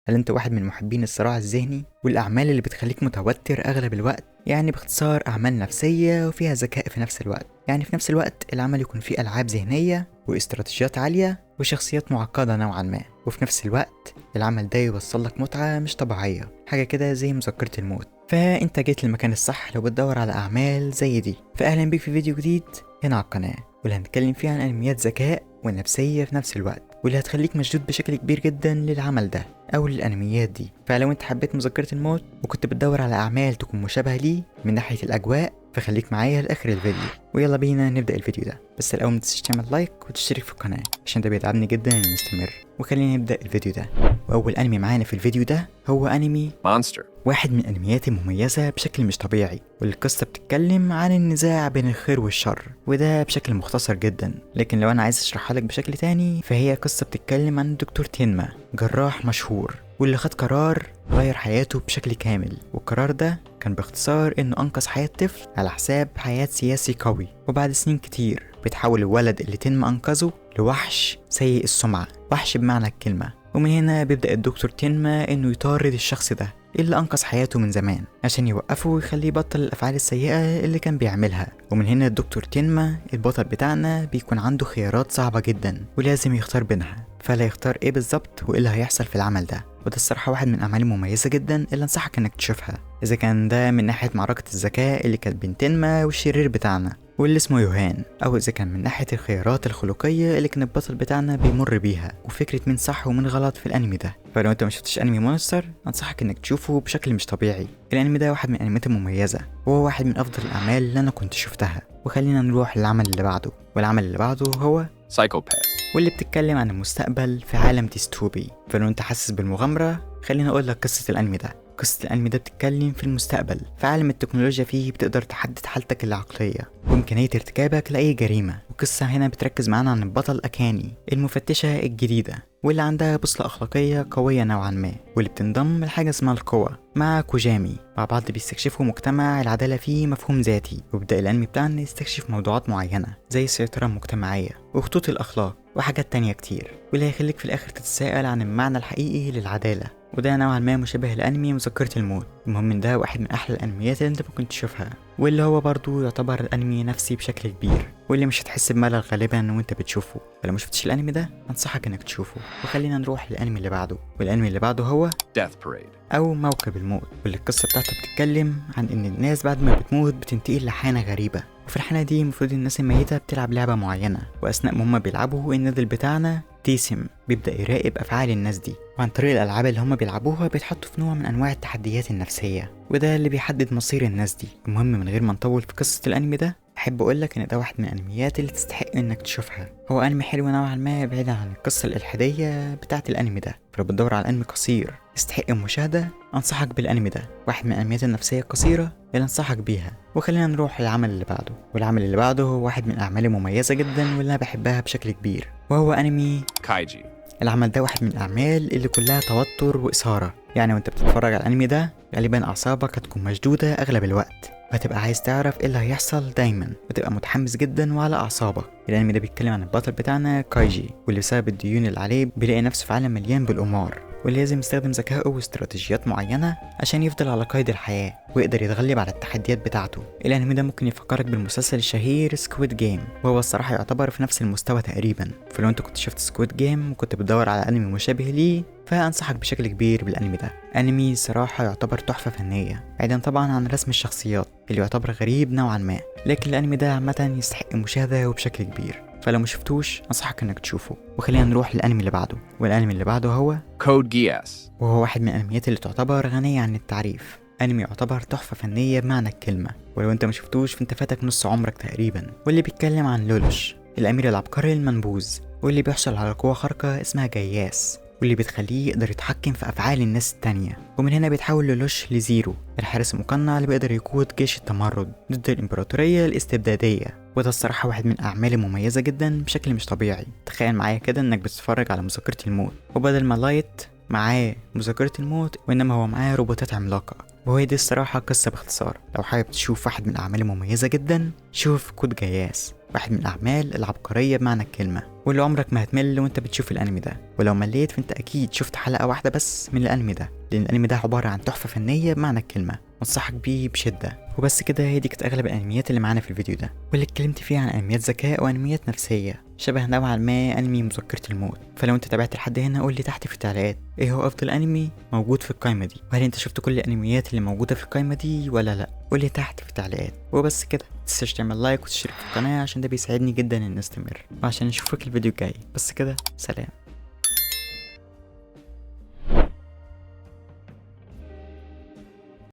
هل انت واحد من محبين الصراع الذهني والاعمال اللي بتخليك متوتر اغلب الوقت؟ يعني باختصار اعمال نفسيه وفيها ذكاء في نفس الوقت. يعني في نفس الوقت العمل يكون فيه العاب ذهنيه واستراتيجيات عاليه وشخصيات معقده نوعا ما، وفي نفس الوقت العمل ده يوصل لك متعه مش طبيعيه، حاجه كده زي مذكره الموت. فانت جيت للمكان الصح لو بتدور على اعمال زي دي. فاهلا بيك في فيديو جديد هنا على القناه، واللي هنتكلم فيه عن انميات ذكاء ونفسيه في نفس الوقت، واللي هتخليك مشدود بشكل كبير جدا للعمل ده او للانميات دي. فلو انت حبيت مذكرة الموت وكنت بتدور على اعمال تكون مشابهة ليه من ناحية الاجواء، فخليك معايا لاخر الفيديو، ويلا بينا نبدأ الفيديو ده. بس الاول متنساش تعمل لايك وتشترك في القناة عشان ده بيدعمني جدا اني مستمر. وخلينا نبدأ الفيديو ده. واول انمي معانا في الفيديو ده هو انمي مونستر، واحد من الانميات المميزة بشكل مش طبيعي، والقصة بتتكلم عن النزاع بين الخير والشر، وده بشكل مختصر جدا. لكن لو انا عايز اشرحها لك بشكل تاني، فهي قصة بتتكلم عن الدكتور تينما، جراح مشهور واللي خد قرار غير حياته بشكل كامل. والقرار ده كان باختصار انه انقذ حياة طفل على حساب حياة سياسي قوي. وبعد سنين كتير بيتحول الولد اللي تينما انقذه لوحش سيء السمعة، وحش بمعنى الكلمة. ومن هنا بيبدأ الدكتور تينما انه يطارد الشخص ده اللي انقذ حياته من زمان عشان يوقفه ويخليه يبطل الافعال السيئة اللي كان بيعملها. ومن هنا الدكتور تينما البطل بتاعنا بيكون عنده خيارات صعبة جدا ولازم يختار بينها، فلا يختار ايه بالظبط وايه اللي هيحصل في العمل ده. وده الصراحة واحد من الأعمال المميزة جدا اللي أنصحك إنك تشوفها، إذا كان ده من ناحية معركة الذكاء اللي كانت بين تينما والشرير بتاعنا واللي اسمه يوهان، أو إذا كان من ناحية الخيارات الخلقية اللي كان البطل بتاعنا بيمر بيها، وفكرة مين صح ومين غلط في الأنمي ده. فلو أنت ما شفتش أنمي مونستر أنصحك إنك تشوفه بشكل مش طبيعي. الأنمي ده واحد من الأنميات المميزة، وهو واحد من أفضل الأعمال اللي أنا كنت شفتها. وخلينا نروح للعمل اللي بعده، والعمل اللي بعده هو سايكوباث، واللي بتتكلم عن المستقبل في عالم ديستوبي. فلو انت حاسس بالمغامرة خليني اقول لك قصة الانمي ده. قصة الانمي ده بتتكلم في المستقبل، في عالم التكنولوجيا فيه بتقدر تحدد حالتك العقلية وامكانية ارتكابك لاي جريمة. والقصة هنا بتركز معانا عن البطل اكاني، المفتشة الجديدة واللي عندها بوصلة اخلاقية قوية نوعا ما، واللي بتنضم لحاجة اسمها القوة مع كوجامي. مع بعض بيستكشفوا مجتمع العدالة فيه مفهوم ذاتي، وبدأ الانمي بتاعنا يستكشف موضوعات معينة زي السيطرة المجتمعية وخطوط الاخلاق وحاجات تانية كتير، واللي هيخليك في الاخر تتساءل عن المعنى الحقيقي للعدالة. وده نوعا ما مشابه لانمي مذكرة الموت. المهم ان ده واحد من احلى الانميات اللي انت ممكن تشوفها، واللي هو برضو يعتبر انمي نفسي بشكل كبير، واللي مش هتحس بملل غالبا وانت بتشوفه. فلو مشفتش الانمي ده انصحك انك تشوفه. وخلينا نروح للانمي اللي بعده، والانمي اللي بعده هو Death Parade، او موكب الموت، واللي القصة بتاعته بتتكلم عن ان الناس بعد ما بتموت بتنتقل لحانة غريبة، وفي الحالة دي المفروض الناس الميتة بتلعب لعبة معينة، واثناء ما هما بيلعبوا النادل بتاعنا تيسم بيبدأ يراقب افعال الناس دي، وعن طريق الالعاب اللي هما بيلعبوها بيتحطوا في نوع من انواع التحديات النفسية، وده اللي بيحدد مصير الناس دي. المهم من غير ما نطول في قصة الانمي ده، احب اقولك ان ده واحد من الانميات اللي تستحق انك تشوفها. هو انمي حلو نوعا ما بعيدا عن القصة الالحادية بتاعة الانمي ده. فلو بتدور على انمي قصير يستحق المشاهدة انصحك بالانمي ده، واحد من الانميات النفسية القصيرة اللي انصحك بيها. وخلينا نروح للعمل اللي بعده، والعمل اللي بعده هو واحد من الاعمال المميزة جدا واللي انا بحبها بشكل كبير، وهو انمي كايجي. العمل ده واحد من الأعمال اللي كلها توتر وإثارة. يعني وانت بتتفرج على الأنمي ده غالبا أعصابك هتكون مشدودة أغلب الوقت، وهتبقى عايز تعرف ايه اللي هيحصل دايما، وتبقى متحمس جدا وعلى أعصابك. الأنمي ده بيتكلم عن البطل بتاعنا كايجي، واللي بسبب الديون اللي عليه بيلاقي نفسه في عالم مليان بالقمار، واللي لازم يستخدم ذكائه واستراتيجيات معينة عشان يفضل على قيد الحياة ويقدر يتغلب على التحديات بتاعته. الأنمي ده ممكن يفكرك بالمسلسل الشهير سكويد جيم، وهو الصراحة يعتبر في نفس المستوى تقريبا. فلو انت كنت شفت سكويد جيم وكنت بتدور على أنمي مشابه ليه، فأنصحك بشكل كبير بالأنمي ده. أنمي صراحة يعتبر تحفة فنية، بعيدا طبعا عن رسم الشخصيات اللي يعتبر غريب نوعا ما، لكن الأنمي ده عامة يستحق المشاهدة وبشكل كبير. فلو ما شفتوش انصحك انك تشوفه. وخلينا نروح للانمي اللي بعده، والانمي اللي بعده هو كود جياس، وهو واحد من الانميات اللي تعتبر غنية عن التعريف. انمي يعتبر تحفة فنية بمعنى الكلمة، ولو انت ما شفتوش فانت فاتك نص عمرك تقريبا. واللي بيتكلم عن لولوش، الامير العبقري المنبوذ، واللي بيحصل على قوة خارقة اسمها جياس، واللي بتخليه يقدر يتحكم في افعال الناس التانية. ومن هنا بيتحول لولوش لزيرو، الحارس المقنع اللي بيقدر يقود جيش التمرد ضد الامبراطورية الاستبدادية. وده الصراحة واحد من الأعمال المميزة جدا بشكل مش طبيعي. تخيل معايا كده إنك بتتفرج على مذكرة الموت، وبدل ما لايت معاه مذكرة الموت وإنما هو معاه روبوتات عملاقة. وهي دي الصراحة قصة باختصار. لو حابب تشوف واحد من الأعمال المميزة جدا، شوف كود جياس، واحد من الأعمال العبقرية بمعنى الكلمة. واللي عمرك ما هتمل وانت بتشوف الانمي ده، ولو مليت فانت اكيد شفت حلقة واحدة بس من الانمي ده، لان الانمي ده عبارة عن تحفة فنية بمعنى الكلمة، انصحك بيه بشدة. وبس كده، هي دي كانت اغلب الانميات اللي معانا في الفيديو ده، واللي اتكلمت فيها عن انميات ذكاء وانميات نفسية شبه نوعا ما انمي مذكرة الموت. فلو انت تابعت لحد هنا قول لي تحت في التعليقات ايه هو افضل انمي موجود في القائمة دي، وهل انت شفت كل الانميات اللي موجودة في القائمة دي ولا لا؟ قول لي تحت في التعليقات. وبس كده، متنساش تعمل لايك وتشترك في القناة عشان ده بيساعدني جدا ان استمر، وعشان اشوفك الفيديو الجاي. بس كده، سلام.